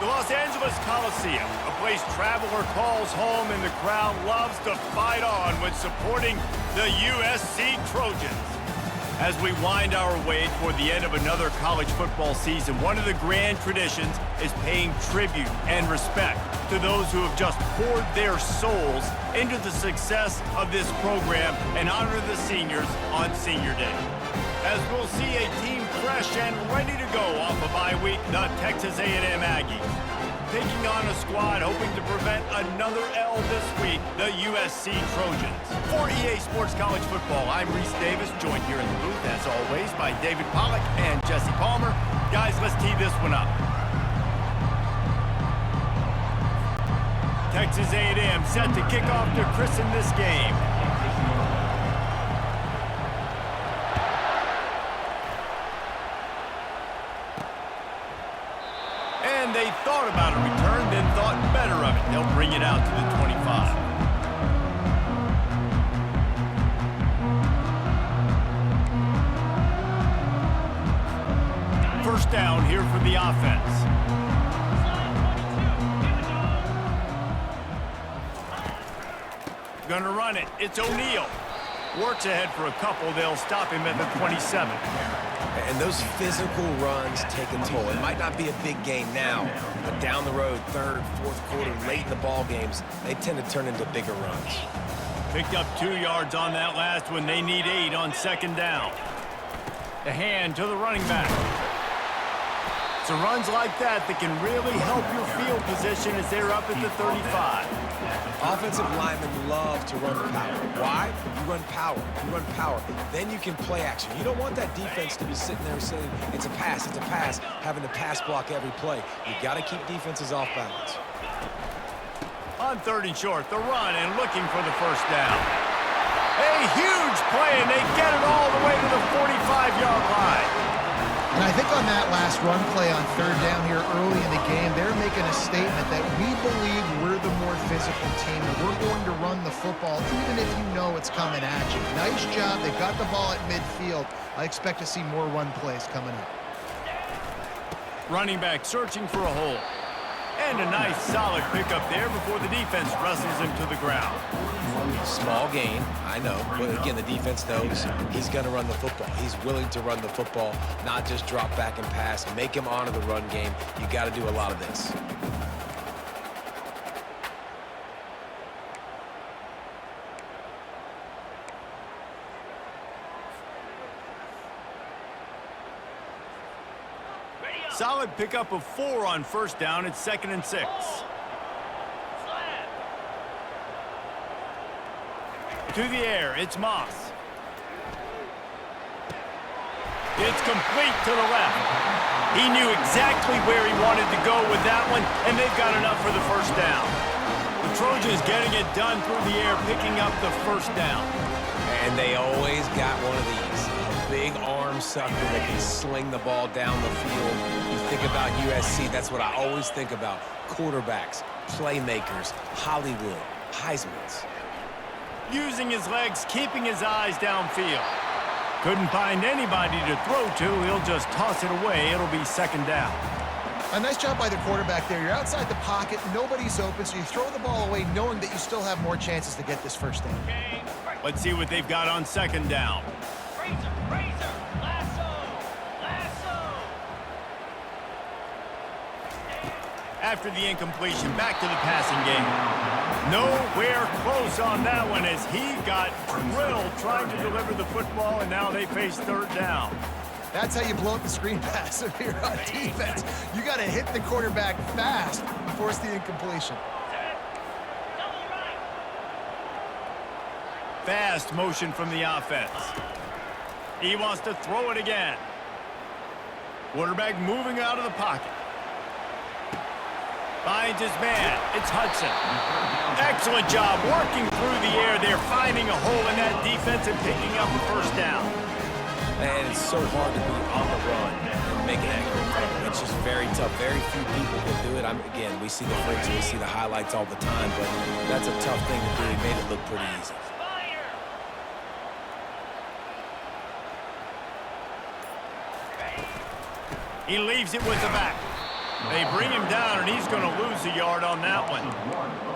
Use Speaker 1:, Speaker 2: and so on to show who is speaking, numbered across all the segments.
Speaker 1: The Los Angeles Coliseum, a place traveler calls home and the crowd loves to fight on when supporting the USC Trojans. As we wind our way toward the end of another college football season, one of the grand traditions is paying tribute and respect to those who have just poured their souls into the success of this program and honor the seniors on Senior Day. As we'll see a team fresh and ready to go off a bye week, the Texas A&M Aggies. Taking on a squad hoping to prevent another L this week, the USC Trojans. For EA Sports College Football, I'm Reese Davis, joined here in the booth, as always, by David Pollack and Jesse Palmer. Guys, let's tee this one up. Texas A&M set to kick off to christen this game. And they thought about a return, then thought better of it. They'll bring it out to the 25. First down here for the offense. Gonna run it. It's O'Neal. Works ahead for a couple. They'll stop him at the 27.
Speaker 2: And those physical runs take a toll. It might not be a big game now, but down the road, third, fourth quarter, late in the ball games, they tend to turn into bigger runs.
Speaker 1: Picked up 2 yards on that last one. They need 8 on second down. The hand to the running back. So runs like that can really help your field position as they're up at the 35.
Speaker 2: Offensive linemen love to run the power. Why? You run power. You run power. Then you can play action. You don't want that defense to be sitting there saying, it's a pass, having to pass block every play. You got to keep defenses off balance.
Speaker 1: On third and short, the run and looking for the first down. A huge play, and they get it all the way to the 45-yard line.
Speaker 3: And I think on that last run play on third down here early in the game, they're making a statement that we believe we're the more physical team, and we're going to run the football even if you know it's coming at you. Nice job. They've got the ball at midfield. I expect to see more run plays coming up.
Speaker 1: Running back searching for a hole. And a nice solid pickup there before the defense wrestles him to the ground.
Speaker 2: Small gain, I know, but again, the defense knows he's going to run the football. He's willing to run the football, not just drop back and pass, make him honor the run game. You got to do a lot of this.
Speaker 1: Solid pickup of 4 on first down. It's 2nd and 6. To the air, it's Moss. It's complete to the left. He knew exactly where he wanted to go with that one, and they've got enough for the first down. The Trojans getting it done through the air, picking up the first down.
Speaker 2: And they always got one of these. A big arm sucker that can sling the ball down the field. You think about USC, that's what I always think about. Quarterbacks, playmakers, Hollywood, Heismans.
Speaker 1: Using his legs, keeping his eyes downfield. Couldn't find anybody to throw to. He'll just toss it away. It'll be 2nd down.
Speaker 3: A nice job by the quarterback there. You're outside the pocket. Nobody's open, so you throw the ball away knowing that you still have more chances to get this first down.
Speaker 1: Let's see what they've got on 2nd down.
Speaker 4: Razor, lasso.
Speaker 1: After the incompletion, back to the passing game. Nowhere close on that one as he got drilled trying to deliver the football, and now they face 3rd down.
Speaker 3: That's how you blow up the screen pass if you're on defense. You got to hit the quarterback fast and force the incompletion.
Speaker 1: Fast motion from the offense. He wants to throw it again. Quarterback moving out of the pocket. Finds his man. It's Hudson. Excellent job working through the air. They're finding a hole in that defense and picking up the first down.
Speaker 2: And it's so hard to be on the run and make an accurate throw. It's just very tough. Very few people can do it. Again, we see the flicks, we see the highlights all the time, but that's a tough thing to do. He made it look pretty easy.
Speaker 1: He leaves it with the back. They bring him down, and he's going to lose a yard on that one.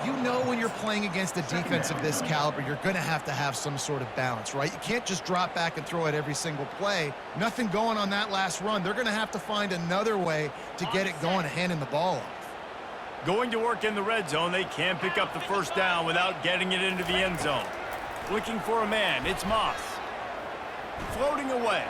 Speaker 3: You know when you're playing against a defense of this caliber, you're going to have some sort of balance, right? You can't just drop back and throw it every single play. Nothing going on that last run. They're going to have to find another way to get it going and handing the ball off.
Speaker 1: Going to work in the red zone, they can't pick up the first down without getting it into the end zone. Looking for a man, it's Moss. Floating away.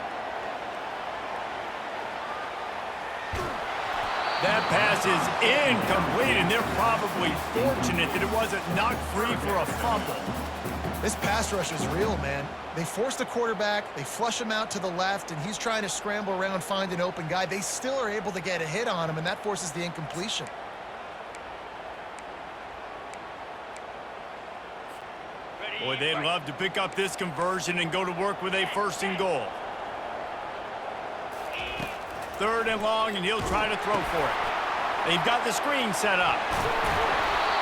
Speaker 1: That pass is incomplete, and they're probably fortunate that it wasn't knocked free for a fumble.
Speaker 3: This pass rush is real, man. They force the quarterback, they flush him out to the left, and he's trying to scramble around, find an open guy. They still are able to get a hit on him, and that forces the incompletion.
Speaker 1: Boy, they'd love to pick up this conversion and go to work with a first and goal. 3rd and long, and he'll try to throw for it. They've got the screen set up.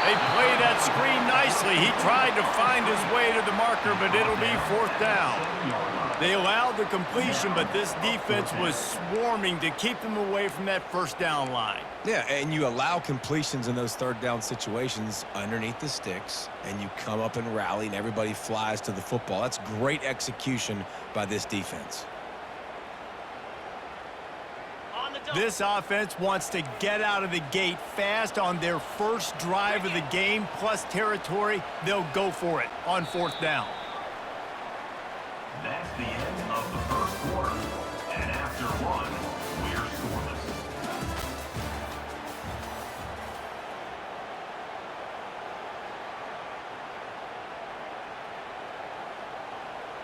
Speaker 1: They play that screen nicely. He tried to find his way to the marker, but it'll be 4th down. They allowed the completion, but this defense was swarming to keep them away from that first down line.
Speaker 2: Yeah, and you allow completions in those 3rd down situations underneath the sticks, and you come up and rally, and everybody flies to the football. That's great execution by this defense.
Speaker 1: This offense wants to get out of the gate fast on their first drive of the game, plus territory. They'll go for it on 4th down.
Speaker 5: That's the end of the first quarter. And after one, we're scoreless.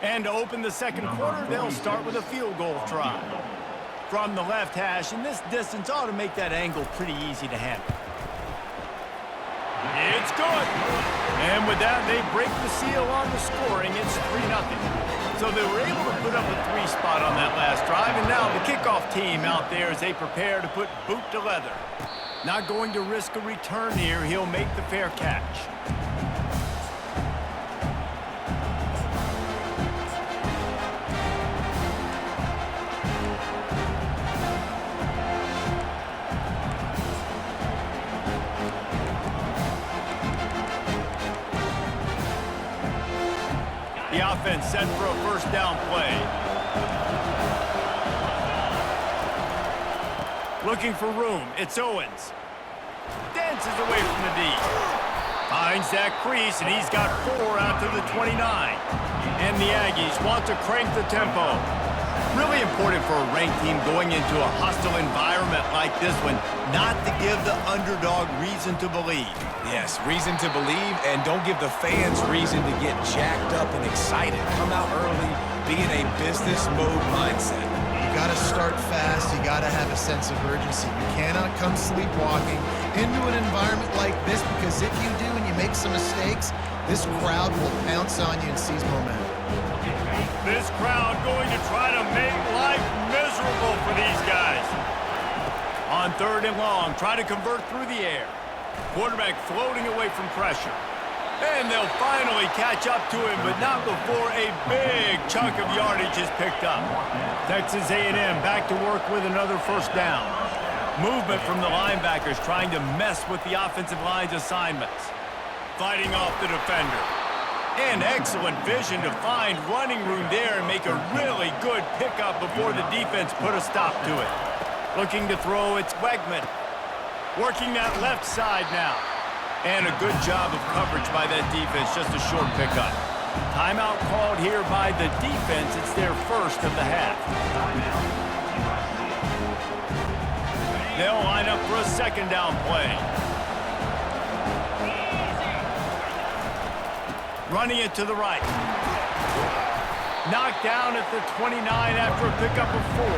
Speaker 1: And to open the second quarter, they'll start with a field goal try. From the left hash, and this distance ought to make that angle pretty easy to handle. It's good. And with that, they break the seal on the scoring. It's 3-0. So they were able to put up a 3 spot on that last drive, and now the kickoff team out there as they prepare to put boot to leather. Not going to risk a return here. He'll make the fair catch. The offense set for a first down play. Looking for room. It's Owens. Dances away from the D. Finds that crease, and he's got 4 out to the 29. And the Aggies want to crank the tempo. Really important for a ranked team going into a hostile environment like this one, not to give the underdog reason to believe.
Speaker 2: Yes, reason to believe, and don't give the fans reason to get jacked up and excited. Come out early, be in a business mode mindset.
Speaker 3: You got to start fast. You got to have a sense of urgency. You cannot come sleepwalking into an environment like this, because if you do and you make some mistakes, this crowd will pounce on you and seize momentum.
Speaker 1: This crowd going to try to make life miserable for these guys. On 3rd and long, try to convert through the air. Quarterback floating away from pressure. And they'll finally catch up to him, but not before a big chunk of yardage is picked up. Texas A&M back to work with another first down. Movement from the linebackers trying to mess with the offensive line's assignments. Fighting off the defender. And excellent vision to find running room there and make a really good pickup before the defense put a stop to it. Looking to throw, it's Wegman. Working that left side now. And a good job of coverage by that defense, just a short pickup. Timeout called here by the defense. It's their first of the half. They'll line up for a second down play. Running it to the right. Knocked down at the 29 after a pickup of 4.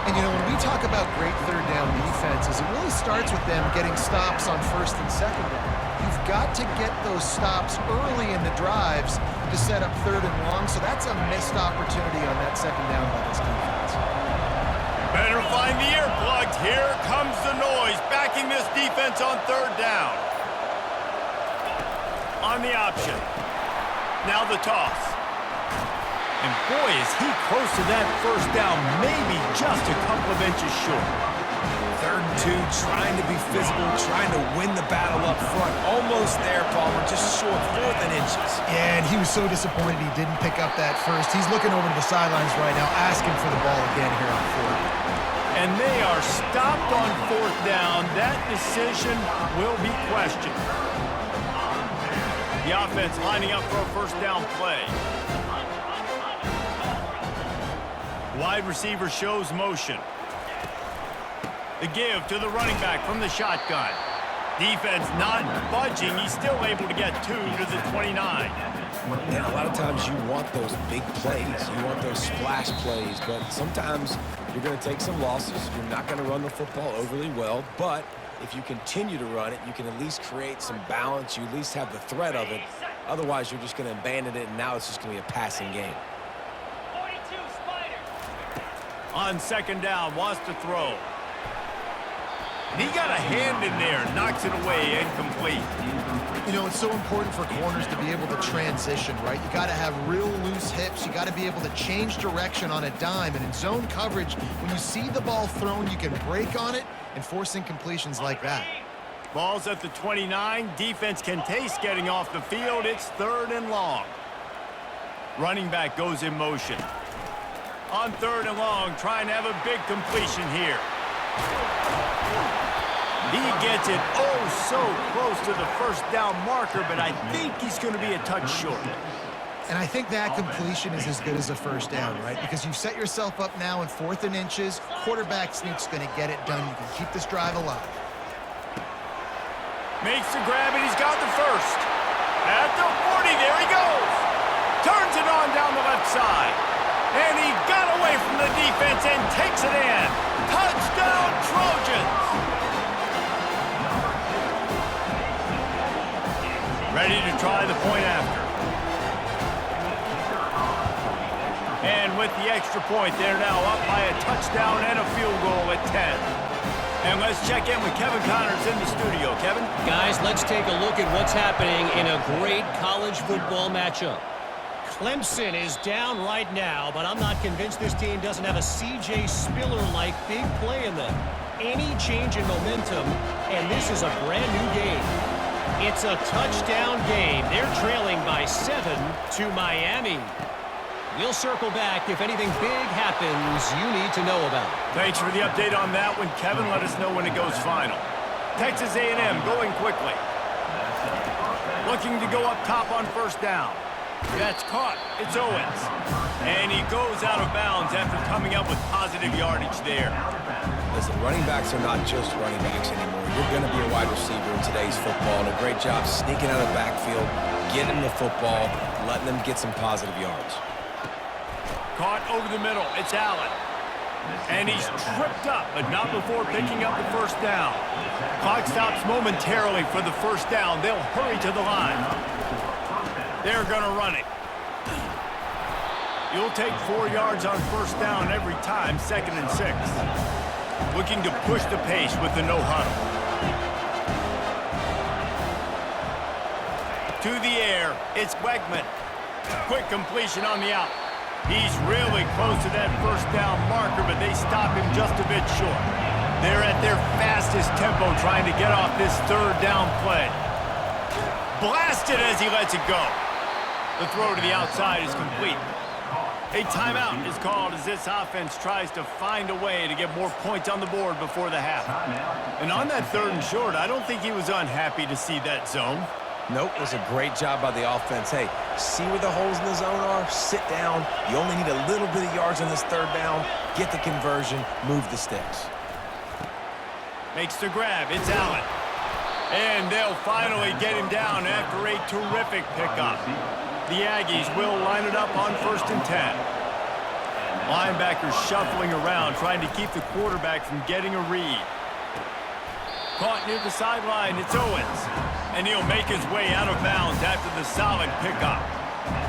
Speaker 3: And, you know, when we talk about great 3rd down defenses, it really starts with them getting stops on 1st and 2nd down. You've got to get those stops early in the drives to set up 3rd and long, so that's a missed opportunity on that 2nd down by this defense.
Speaker 1: Better find the earplugs. Here comes the noise, backing this defense on 3rd down. On the option. Now the toss. And boy, is he close to that first down, maybe just a couple of inches short. 3rd
Speaker 2: 2, trying to be physical, trying to win the battle up front. Almost there, Palmer, just short, 4th and inches.
Speaker 3: Yeah, and he was so disappointed he didn't pick up that first. He's looking over to the sidelines right now, asking for the ball again here on 4th.
Speaker 1: And they are stopped on 4th down. That decision will be questioned. The offense lining up for a 1st down play. Wide receiver shows motion. The give to the running back from the shotgun. Defense not budging. He's still able to get 2 to the 29.
Speaker 2: And a lot of times you want those big plays. You want those splash plays. But sometimes you're going to take some losses. You're not going to run the football overly well. But if you continue to run it, you can at least create some balance. You at least have the threat of it. Otherwise, you're just going to abandon it, and now it's just going to be a passing game.
Speaker 4: 42 Spider.
Speaker 1: On 2nd down, wants to throw. And he got a hand in there, knocks it away, incomplete.
Speaker 3: You know, it's so important for corners to be able to transition, right? You got to have real loose hips. You got to be able to change direction on a dime. And in zone coverage, when you see the ball thrown, you can break on it and force incompletions like that.
Speaker 1: Ball's at the 29. Defense can taste getting off the field. It's 3rd and long. Running back goes in motion. On 3rd and long, trying to have a big completion here. He gets it oh so close to the 1st down marker, but I think he's going to be a touch short.
Speaker 3: And I think that completion is as good as a 1st down, right? Because you've set yourself up now in 4th and inches. Quarterback sneak's going to get it done. You can keep this drive alive.
Speaker 1: Makes the grab, and he's got the 1st. At the 40, there he goes. Turns it on down the left side. And he got away from the defense and takes it in. Touchdown, Trojans. Ready to try the point after. And with the extra point, they're now up by a touchdown and a field goal at 10. And let's check in with Kevin Connors in the studio. Kevin?
Speaker 6: Guys, let's take a look at what's happening in a great college football matchup. Clemson is down right now, but I'm not convinced this team doesn't have a C.J. Spiller-like big play in them. Any change in momentum, and this is a brand-new game. It's a touchdown game. They're trailing by 7 to Miami. We'll circle back if anything big happens you need to know about.
Speaker 1: Thanks for the update on that one, Kevin. Let us know when it goes final. Texas A&M going quickly. Looking to go up top on 1st down. That's caught. It's Owens. And he goes out of bounds after coming up with positive yardage there.
Speaker 2: Listen, running backs are not just running backs anymore. You're going to be a wide receiver in today's football. And a great job sneaking out of the backfield, getting the football, letting them get some positive yards.
Speaker 1: Caught over the middle. It's Allen. And he's tripped up, but not before picking up the 1st down. Clock stops momentarily for the 1st down. They'll hurry to the line. They're going to run it. You'll take 4 yards on 1st down every time, 2nd and 6. Looking to push the pace with the no huddle. To the air, it's Wegman. Quick completion on the out. He's really close to that 1st down marker, but they stop him just a bit short. They're at their fastest tempo trying to get off this 3rd down play. Blasted as he lets it go. The throw to the outside is complete. A timeout is called as this offense tries to find a way to get more points on the board before the half. And on that 3rd and short, I don't think he was unhappy to see that zone.
Speaker 2: Nope, it was a great job by the offense. Hey, see where the holes in the zone are? Sit down. You only need a little bit of yards on this 3rd down. Get the conversion. Move the sticks.
Speaker 1: Makes the grab. It's Allen. And they'll finally get him down after a terrific pickup. The Aggies will line it up on 1st and 10. Linebackers shuffling around, trying to keep the quarterback from getting a read. Caught near the sideline, it's Owens. And he'll make his way out of bounds after the solid pickup.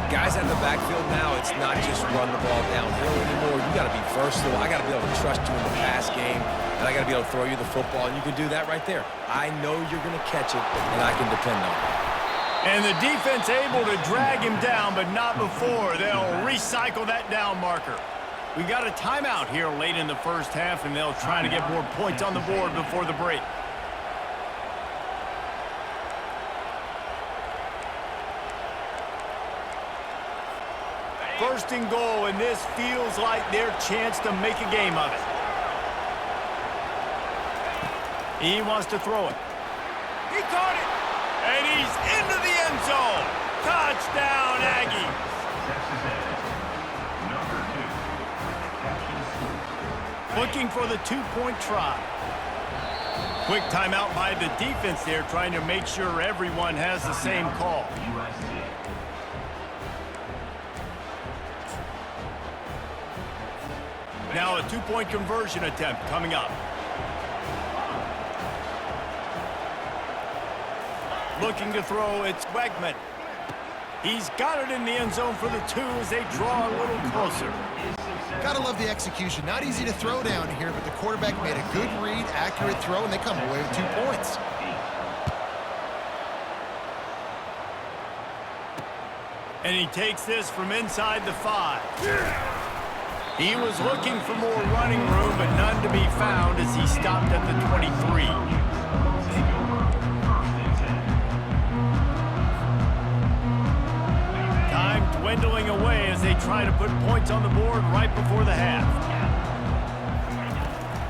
Speaker 2: Guys out of the backfield now, it's not just run the ball downhill anymore. You got to be versatile. I got to be able to trust you in the pass game, and I got to be able to throw you the football, and you can do that right there. I know you're going to catch it, and I can depend on it.
Speaker 1: And the defense able to drag him down, but not before. They'll recycle that down marker. We got a timeout here late in the first half, and they'll try to get more points on the board before the break. First and goal, and this feels like their chance to make a game of it. He wants to throw it. He caught it, and he's into the end zone. Touchdown, Aggies. Looking for the two-point try. Quick timeout by the defense there, trying to make sure everyone has the same call. Now a two-point conversion attempt coming up. Looking to throw, it's Wegman. He's got it in the end zone for the two as they draw a little closer.
Speaker 3: Gotta love the execution. Not easy to throw down here, but the quarterback made a good read, accurate throw, and they come away with 2 points.
Speaker 1: And he takes this from inside the 5. He was looking for more running room, but none to be found as he stopped at the 23. Time dwindling away as they try to put points on the board right before the half.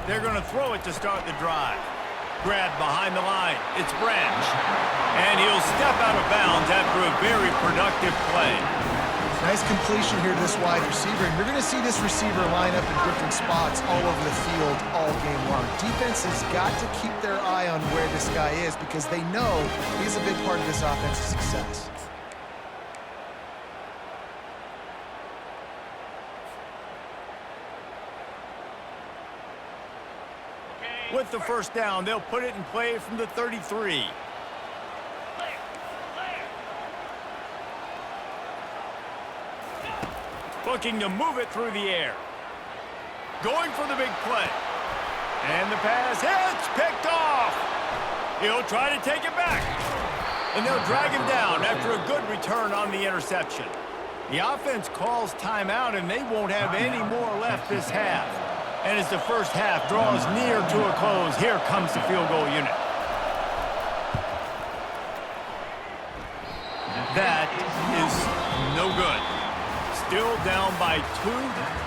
Speaker 1: They're going to throw it to start the drive. Grabbed behind the line. It's Branch. And he'll step out of bounds after a very productive play.
Speaker 3: Nice completion here to this wide receiver, and you're going to see this receiver line up in different spots all over the field all game long. Defense has got to keep their eye on where this guy is because they know he's a big part of this offense's success.
Speaker 1: With the first down, they'll put it in play from the 33. Looking to move it through the air. Going for the big play. And the pass hits, picked off. He'll try to take it back. And they'll drag him down after a good return on the interception. The offense calls timeout, and they won't have any more left this half. And as the first half draws near to a close, here comes the field goal unit. That is no good. Still down by 2.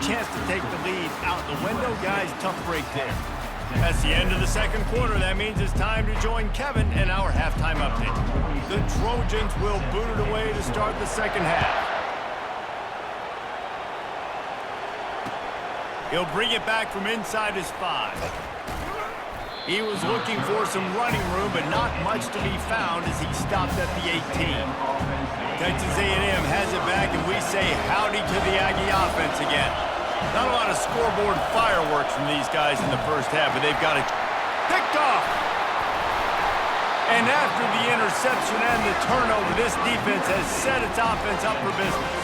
Speaker 1: Chance to take the lead out the window. Guys, tough break there. That's the end of the second quarter. That means it's time to join Kevin in our halftime update. The Trojans will boot it away to start the second half. He'll bring it back from inside his 5. He was looking for some running room, but not much to be found as he stopped at the 18. Texas A&M has it back, and we say howdy to the Aggie offense again. Not a lot of scoreboard fireworks from these guys in the first half, but they've got it picked off. And after the interception and the turnover, this defense has set its offense up for business.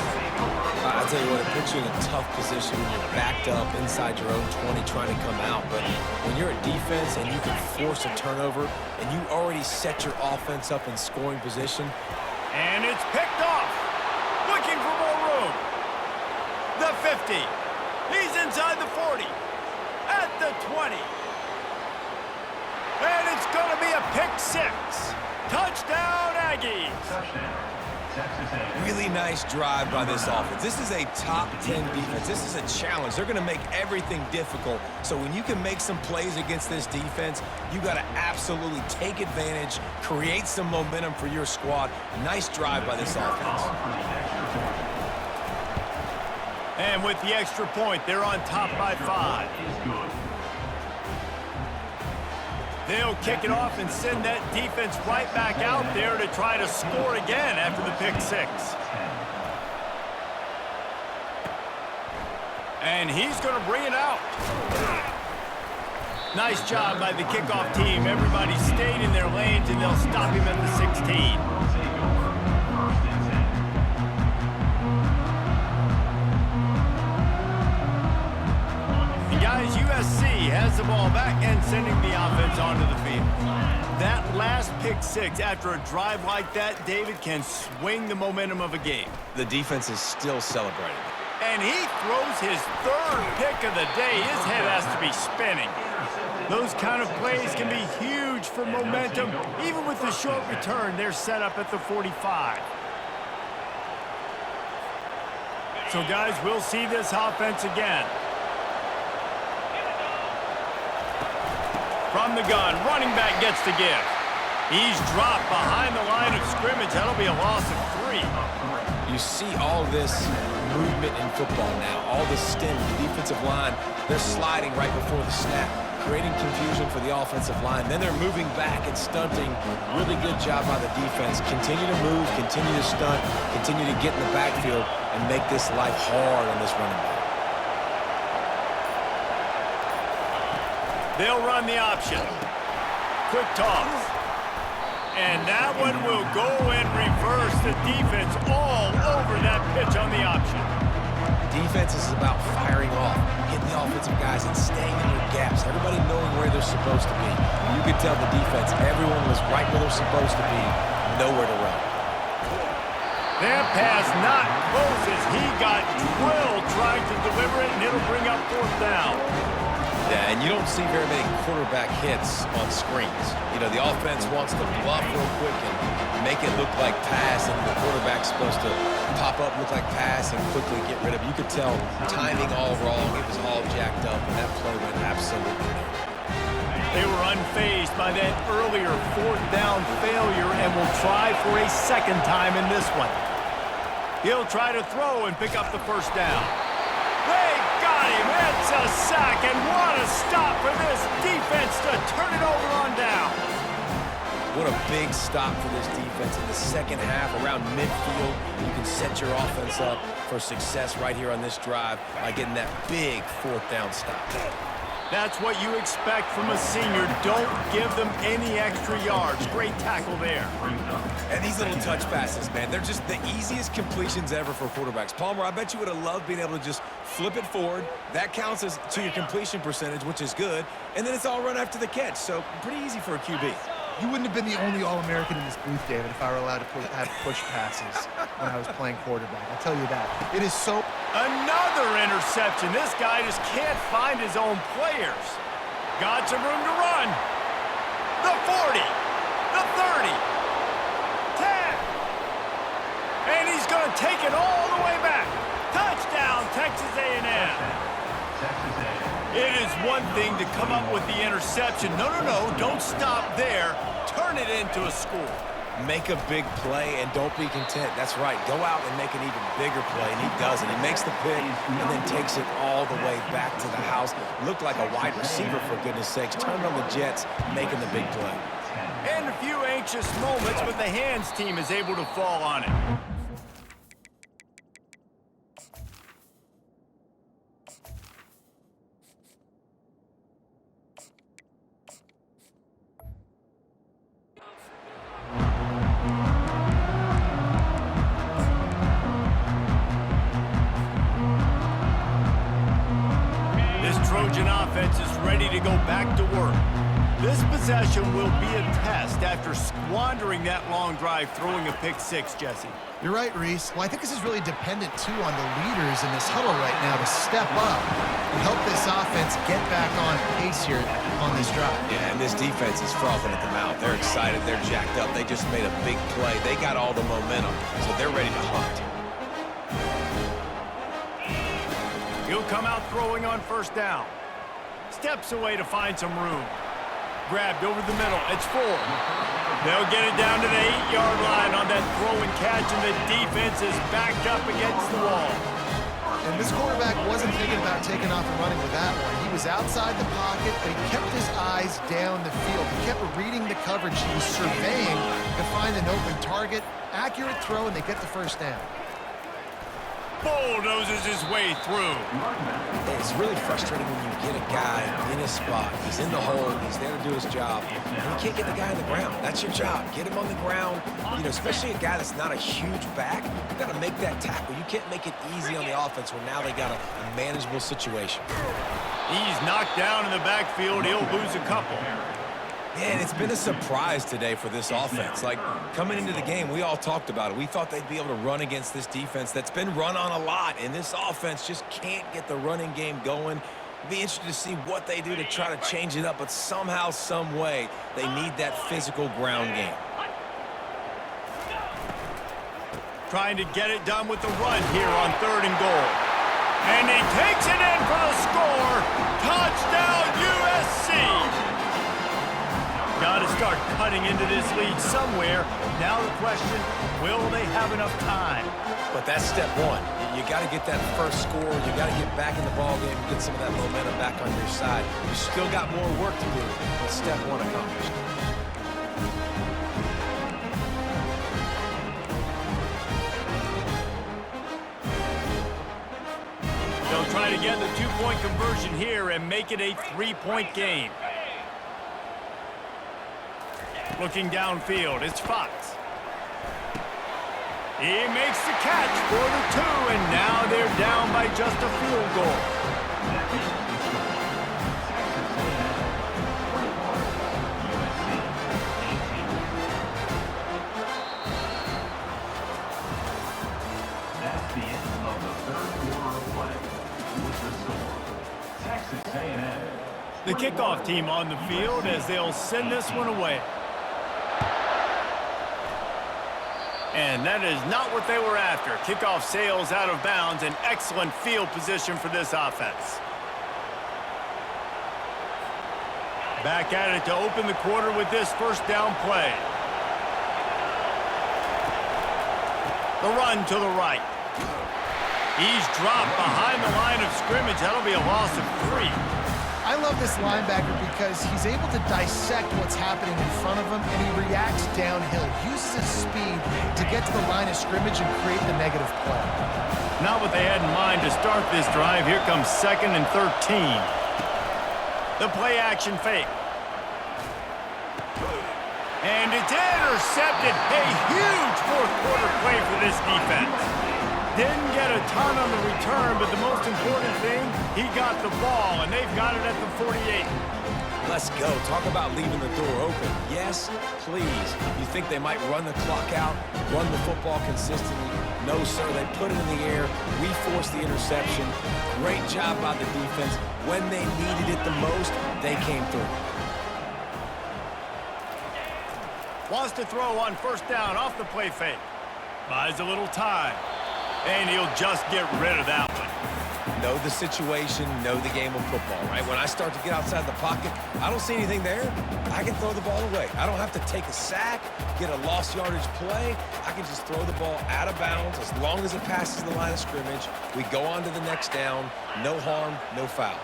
Speaker 2: I'll tell you what, it puts you in a tough position when you're backed up inside your own 20 trying to come out. But when you're a defense and you can force a turnover and you already set your offense up in scoring position.
Speaker 1: And it's picked off. Looking for more room. The 50. He's inside the 40. At the 20. And it's going to be a pick 6. Touchdown, Aggies.
Speaker 2: Really nice drive by this offense. This is a top 10 defense. This is a challenge. They're going to make everything difficult. So when you can make some plays against this defense, you got to absolutely take advantage, create some momentum for your squad. Nice drive by this offense.
Speaker 1: And with the extra point, they're on top by 5. They'll kick it off and send that defense right back out there to try to score again after the pick 6. And he's going to bring it out. Nice job by the kickoff team. Everybody stayed in their lanes, and they'll stop him at the 16. Guys, USC has the ball back and sending the offense onto the field. That last pick 6 after a drive like that, David, can swing the momentum of a game.
Speaker 2: The defense is still celebrating.
Speaker 1: And he throws his third pick of the day. His head has to be spinning. Those kind of plays can be huge for momentum. Even with the short return, they're set up at the 45. So, guys, we'll see this offense again. From the gun, running back gets to give. He's dropped behind the line of scrimmage. That'll be a loss of 3.
Speaker 2: You see all this movement in football now, all the stim, the defensive line, they're sliding right before the snap, creating confusion for the offensive line. Then they're moving back and stunting. Really good job by the defense. Continue to move, continue to stunt, continue to get in the backfield and make this life hard on this running back.
Speaker 1: They'll run the option. Quick toss. And that one will go in reverse. The defense all over that pitch on the option.
Speaker 2: Defense is about firing off, getting the offensive guys and staying in their gaps. Everybody knowing where they're supposed to be. You could tell the defense, everyone was right where they're supposed to be, nowhere to run.
Speaker 1: That pass not close as he got drilled trying to deliver it, and it'll bring up 4th down.
Speaker 2: Yeah, and you don't see very many quarterback hits on screens. You know, the offense wants to bluff real quick and make it look like pass, and the quarterback's supposed to pop up, look like pass, and quickly get rid of it. You could tell timing all wrong. It was all jacked up, and that play went absolutely nowhere.
Speaker 1: They were unfazed by that earlier 4th down failure and will try for a second time in this one. He'll try to throw and pick up the 1st down. They got him. It's a sack, and what a stop for this defense to turn it over on down.
Speaker 2: What a big stop for this defense in the second half around midfield. You can set your offense up for success right here on this drive by getting that big 4th down stop.
Speaker 1: That's what you expect from a senior. Don't give them any extra yards. Great tackle there.
Speaker 2: And these little touch passes, man, they're just the easiest completions ever for quarterbacks. Palmer, I bet you would have loved being able to just flip it forward. That counts as to your completion percentage, which is good. And then it's all run after the catch. So pretty easy for a QB.
Speaker 3: You wouldn't have been the only All-American in this booth, David, if I were allowed to have push passes when I was playing quarterback. I'll tell you that. It is so...
Speaker 1: Another interception. This guy just can't find his own players. Got some room to run. The 40. The 30. 10. And he's going to take it all the way back. Touchdown, Texas A&M. It is one thing to come up with the interception. No, don't stop there. Turn it into a score.
Speaker 2: Make a big play and don't be content. That's right. Go out and make an even bigger play, and he does it. He makes the pick and then takes it all the way back to the house. Looked like a wide receiver, for goodness sakes. Turned on the Jets, making the big play.
Speaker 1: And a few anxious moments, but the hands team is able to fall on it. Trojan offense is ready to go back to work. This possession will be a test after squandering that long drive, throwing a pick-6, Jesse.
Speaker 3: You're right, Reese. Well, I think this is really dependent, too, on the leaders in this huddle right now to step up and help this offense get back on pace here on this drive.
Speaker 2: Yeah, and this defense is frothing at the mouth. They're excited. They're jacked up. They just made a big play. They got all the momentum, so they're ready to hunt.
Speaker 1: He'll come out throwing on 1st down. Steps away to find some room. Grabbed over the middle. It's 4. They'll get it down to the 8-yard line on that throw and catch, and the defense is backed up against the wall.
Speaker 3: And this quarterback wasn't thinking about taking off and running with that one. He was outside the pocket, but he kept his eyes down the field. He kept reading the coverage. He was surveying to find an open target. Accurate throw, and they get the 1st down.
Speaker 1: Bulldozes his way through.
Speaker 2: It's really frustrating when you get a guy in his spot. He's in the hole. He's there to do his job. And you can't get the guy on the ground. That's your job. Get him on the ground. You know, especially a guy that's not a huge back. You've got to make that tackle. You can't make it easy on the offense when now they got a manageable situation.
Speaker 1: He's knocked down in the backfield. He'll lose a couple.
Speaker 2: Man, it's been a surprise today for this offense. Like, coming into the game, we all talked about it. We thought they'd be able to run against this defense that's been run on a lot, and this offense just can't get the running game going. Be interested to see what they do to try to change it up, but somehow, some way, they need that physical ground game.
Speaker 1: Trying to get it done with the run here on 3rd and goal. And he takes it in for the score. Touchdown, USC! Got to start cutting into this lead somewhere. Now the question, will they have enough time?
Speaker 2: But that's step one. You got to get that first score. You got to get back in the ball game and get some of that momentum back on your side. You still got more work to do, but step one accomplished.
Speaker 1: They'll try to get the 2-point conversion here and make it a 3-point game. Looking downfield, it's Fox. He makes the catch for the 2, and now they're down by just a field goal.
Speaker 5: That's the end of the 3rd quarter of play. With the score, Texas A&M.
Speaker 1: The kickoff team on the field as they'll send this one away. And that is not what they were after. Kickoff sails out of bounds. An excellent field position for this offense. Back at it to open the quarter with this first down play. The run to the right. He's dropped behind the line of scrimmage. That'll be a loss of 3.
Speaker 3: I love this linebacker because he's able to dissect what's happening in front of him, and he reacts downhill, uses his speed to get to the line of scrimmage and create the negative play.
Speaker 1: Not what they had in mind to start this drive. Here comes 2nd and 13. The play action fake. And it's intercepted. A huge fourth quarter play for this defense. Didn't get a ton on the return, but the most important thing, he got the ball, and they've got it at the 48.
Speaker 2: Let's go. Talk about leaving the door open. Yes, please. You think they might run the clock out, run the football consistently? No, sir. They put it in the air. We forced the interception. Great job by the defense. When they needed it the most, they came through.
Speaker 1: Wants to throw on 1st down off the play fake. Buys a little time. And he'll just get rid of that one.
Speaker 2: Know the situation, know the game of football, right? When I start to get outside the pocket, I don't see anything there. I can throw the ball away. I don't have to take a sack, get a lost yardage play. I can just throw the ball out of bounds as long as it passes the line of scrimmage. We go on to the next down. No harm, no foul.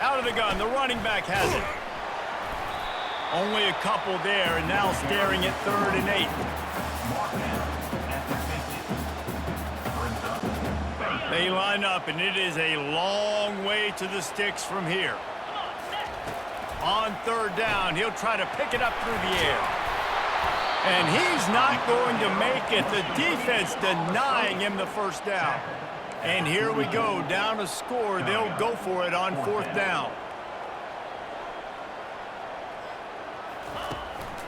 Speaker 1: Out of the gun, the running back has it. Only a couple there, and now staring at 3rd and 8. They line up, and it is a long way to the sticks from here. On 3rd down, he'll try to pick it up through the air. And he's not going to make it. The defense denying him the 1st down. And here we go, down a score. They'll go for it on 4th down.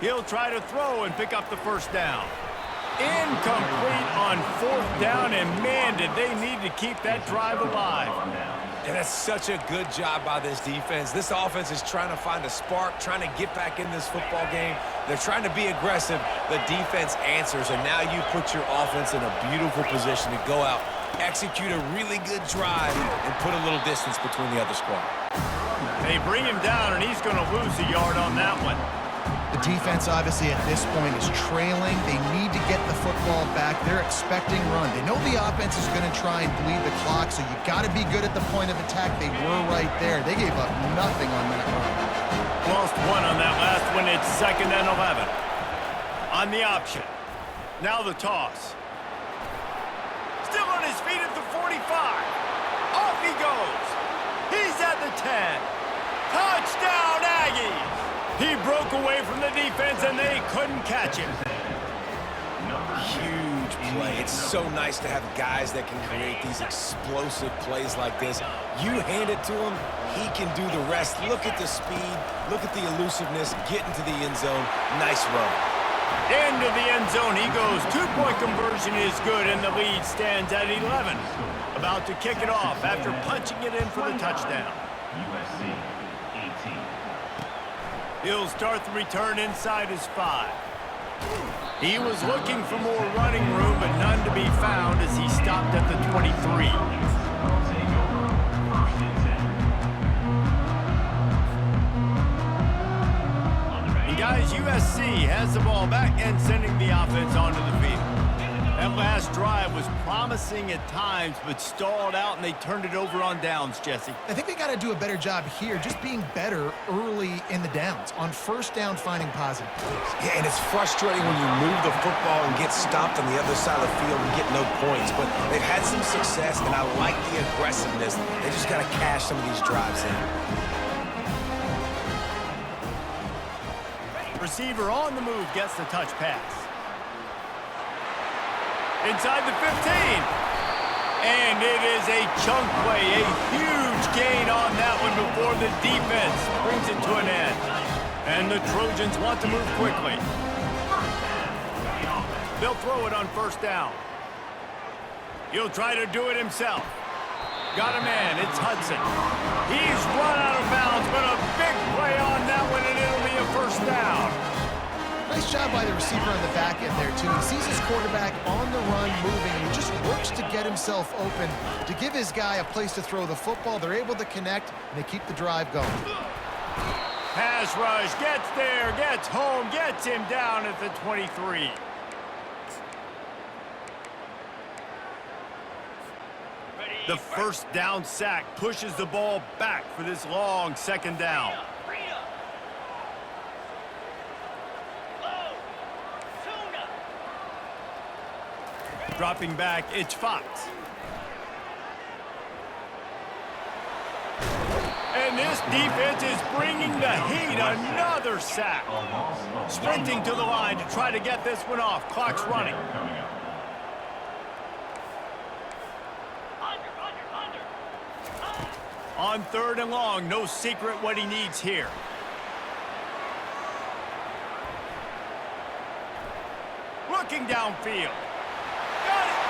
Speaker 1: He'll try to throw and pick up the 1st down. Incomplete on 4th down, and man, did they need to keep that drive alive.
Speaker 2: And that's such a good job by this defense. This offense is trying to find a spark, trying to get back in this football game. They're trying to be aggressive. The defense answers, and now you put your offense in a beautiful position to go out, execute a really good drive, and put a little distance between the other squad.
Speaker 1: They bring him down, and he's going to lose a yard on that one.
Speaker 3: The defense, obviously, at this point is trailing. They need to get the football back. They're expecting run. They know the offense is going to try and bleed the clock, so you got to be good at the point of attack. They were right there. They gave up nothing on that run.
Speaker 1: Lost 1 on that last one. It's 2nd and 11. On the option. Now the toss. Still on his feet at the 45. Off he goes. He's at the 10. Touchdown, Aggies! He broke away from the defense, and they couldn't catch him.
Speaker 2: Huge play. It's so nice to have guys that can create these explosive plays like this. You hand it to him, he can do the rest. Look at the speed, look at the elusiveness, get into the end zone. Nice run.
Speaker 1: Into the end zone he goes. Two-point conversion is good, and the lead stands at 11. About to kick it off after punching it in for the touchdown.
Speaker 5: USC 18.
Speaker 1: He'll start the return inside his 5. He was looking for more running room, but none to be found as he stopped at the 23.
Speaker 5: Will take over 1st and 10.
Speaker 1: And guys, USC has the ball back and sending the offense onto the field. That last drive was promising at times, but stalled out, and they turned it over on downs, Jesse.
Speaker 3: I think they got to do a better job here, just being better early in the downs. On first down, finding positive plays.
Speaker 2: Yeah, and it's frustrating when you move the football and get stopped on the other side of the field and get no points. But they've had some success, and I like the aggressiveness. They just got to cash some of these drives in.
Speaker 1: Receiver on the move gets the touch pass. Inside the 15. And it is a chunk play, a huge gain on that one before the defense brings it to an end. And the Trojans want to move quickly. They'll throw it on first down. He'll try to do it himself. Got a man, it's Hudson. He's run out of bounds, but a big play on that one, and it'll be a first down.
Speaker 3: Nice job by the receiver on the back end there, too. He sees his quarterback on the run moving, and he just works to get himself open to give his guy a place to throw the football. They're able to connect, and they keep the drive going.
Speaker 1: Pass rush, gets there, gets home, gets him down at the 23. The first down sack pushes the ball back for this long second down. Dropping back, it's Fox. And this defense is bringing the heat. Another sack. Sprinting to the line to try to get this one off. Clock's running. On third and long, no secret what he needs here. Looking downfield. Got it.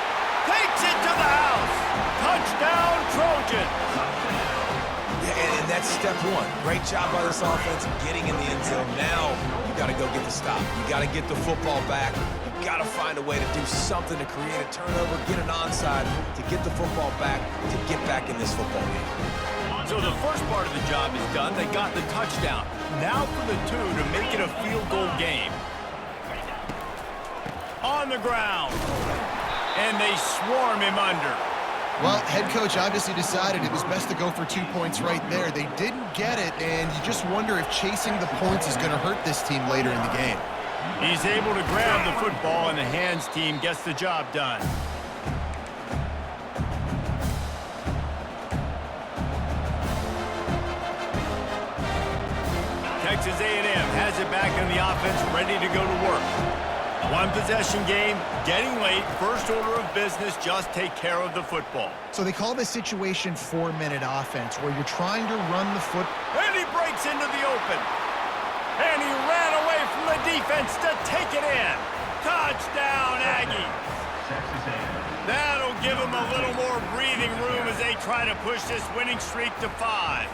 Speaker 1: Takes it to the house. Touchdown, Trojans.
Speaker 2: Yeah, and that's step one. Great job by this offense getting in the end zone. Now you got to go get the stop. You got to get the football back. You got to find a way to do something to create a turnover, get an onside, to get the football back, to get back in this football game.
Speaker 1: So the first part of the job is done. They got the touchdown. Now for the 2 to make it a field goal game. On the ground. And they swarm him under.
Speaker 3: Well, head coach obviously decided it was best to go for 2 points right there. They didn't get it, and you just wonder if chasing the points is going to hurt this team later in the game.
Speaker 1: He's able to grab the football, and the hands team gets the job done. Texas A&M has it back in the offense, ready to go to work. One possession game, getting late, first order of business, just take care of the football.
Speaker 3: So they call this situation 4-minute offense, where you're trying to run the foot.
Speaker 1: And he breaks into the open. And he ran away from the defense to take it in. Touchdown, Aggies.
Speaker 5: Texas A&M.
Speaker 1: That'll give them a little more breathing room as they try to push this winning streak to 5.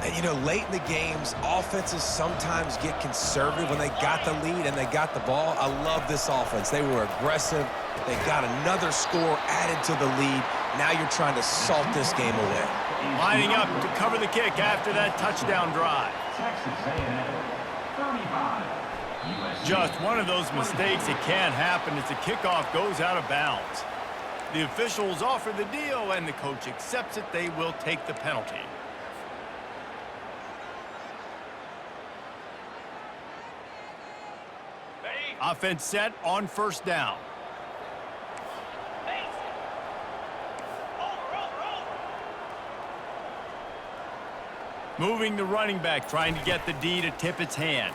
Speaker 2: And, you know, late in the games, offenses sometimes get conservative when they got the lead and they got the ball. I love this offense. They were aggressive. They got another score added to the lead. Now you're trying to salt this game away.
Speaker 1: Lining up to cover the kick after that touchdown drive.
Speaker 5: Texas A&M 35. USC.
Speaker 1: Just one of those mistakes. It can't happen as the kickoff goes out of bounds. The officials offer the deal, and the coach accepts it. They will take the penalty. Offense set on first down. Moving the running back, trying to get the D to tip its hand.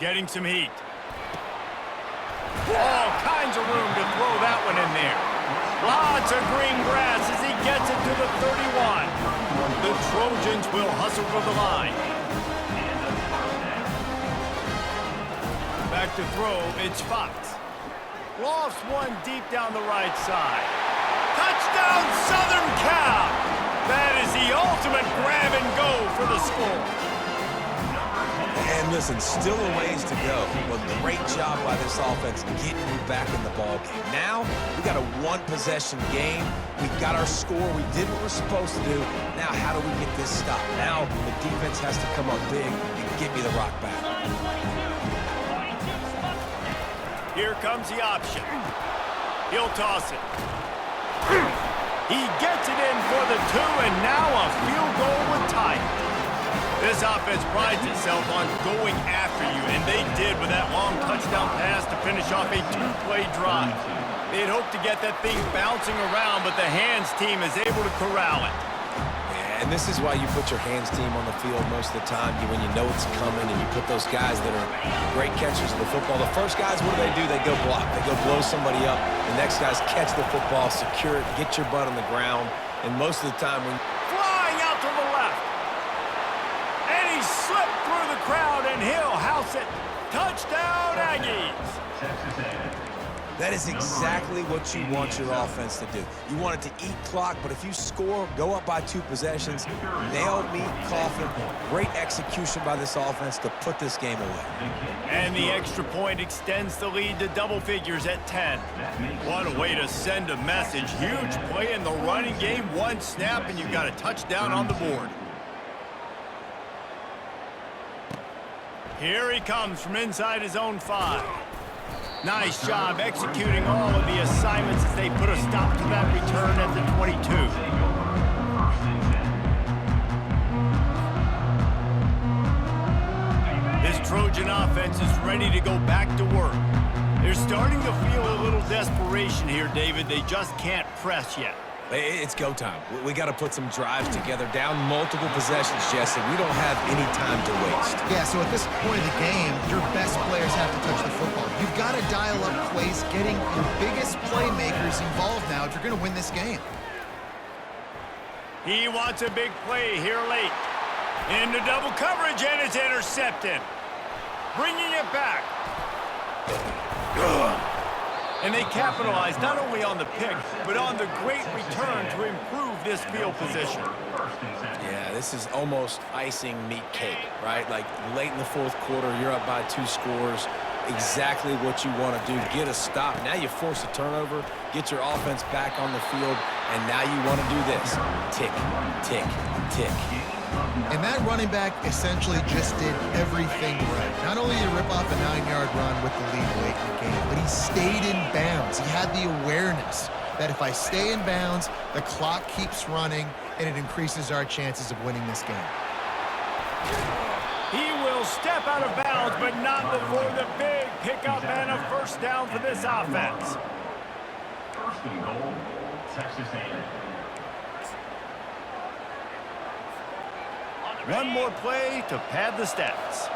Speaker 1: Getting some heat. All kinds of room to throw that one in there. Lots of green grass as he gets it to the 31. The Trojans will hustle for the line. Back to throw, it's Fox. Lofts one deep down the right side. Touchdown, Southern Cal! That is the ultimate grab and go for the score.
Speaker 2: And listen, still a ways to go, but great job by this offense getting you back in the ballgame. Now, we got a one-possession game. We got our score. We did what we're supposed to do. Now, how do we get this stopped? Now, the defense has to come up big and give me the rock back.
Speaker 1: Here comes the option. He'll toss it. He gets it in for the 2, and now a field goal with time. This offense prides itself on going after you, and they did with that long touchdown pass to finish off a 2-play drive. They'd hoped to get that thing bouncing around, but the hands team is able to corral it.
Speaker 2: Yeah, and this is why you put your hands team on the field most of the time, when you know it's coming, and you put those guys that are great catchers of the football. The first guys, what do? They go block. They go blow somebody up. The next guys catch the football, secure it, get your butt on the ground, and most of the time when...
Speaker 1: Flying out to the left. And he slipped through the crowd, and he'll house it. Touchdown, Aggies.
Speaker 2: That is exactly what you want your offense to do. You want it to eat clock, but if you score, go up by 2 possessions, nail meat, coffin, great execution by this offense to put this game away.
Speaker 1: And the extra point extends the lead to double figures at 10. What a way to send a message. Huge play in the running game. 1 snap, and you've got a touchdown on the board. Here he comes from inside his own 5. Nice job executing all of the assignments as they put a stop to that return at the 22. This Trojan offense is ready to go back to work. They're starting to feel a little desperation here, David. They just can't press yet.
Speaker 2: It's go time. We got to put some drives together, down multiple possessions, Jesse. We don't have any time to waste.
Speaker 3: Yeah, so at this point of the game, your best players have to touch the football. You've got to dial up plays, getting your biggest playmakers involved now if you're going to win this game.
Speaker 1: He wants a big play here late. Into double coverage, and it's intercepted. Bringing it back. And they capitalized not only on the pick, but on the great return to improve this field position.
Speaker 2: Yeah, this is almost icing meat cake, right? Like late in the 4th quarter, you're up by 2 scores. Exactly what you want to do. Get a stop. Now you force a turnover, get your offense back on the field, and now you want to do this. Tick, tick, tick.
Speaker 3: And that running back essentially just did everything right. Not only did he rip off a 9-yard run with the lead late in the game, but he stayed in bounds. He had the awareness that if I stay in bounds, the clock keeps running, and it increases our chances of winning this game.
Speaker 1: He will step out of bounds, but not before the big pickup and a first down for this offense.
Speaker 5: First and goal, Texas A&M.
Speaker 1: One more play to pad the stats.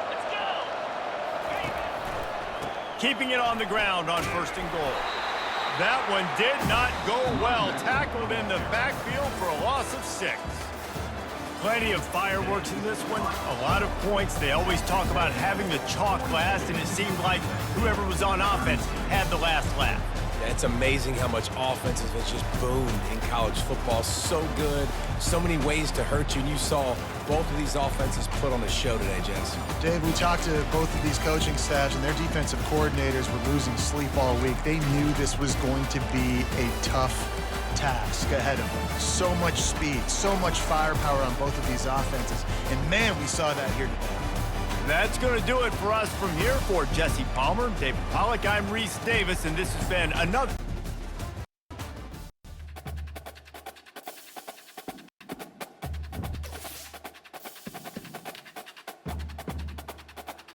Speaker 4: Let's go.
Speaker 1: Keeping it on the ground on first and goal. That one did not go well. Tackled in the backfield for a loss of 6. Plenty of fireworks in this one. A lot of points. They always talk about having the chalk last, and it seemed like whoever was on offense had the last laugh.
Speaker 2: It's amazing how much offenses has just boomed in college football. So good, so many ways to hurt you, and you saw both of these offenses put on a show today, Jess.
Speaker 7: Dave, we talked to both of these coaching staffs, and their defensive coordinators were losing sleep all week. They knew this was going to be a tough task ahead of them. So much speed, so much firepower on both of these offenses, and man, we saw that here today.
Speaker 1: That's going to do it for us from here. For Jesse Palmer, David Pollack, I'm Reese Davis, and this has been another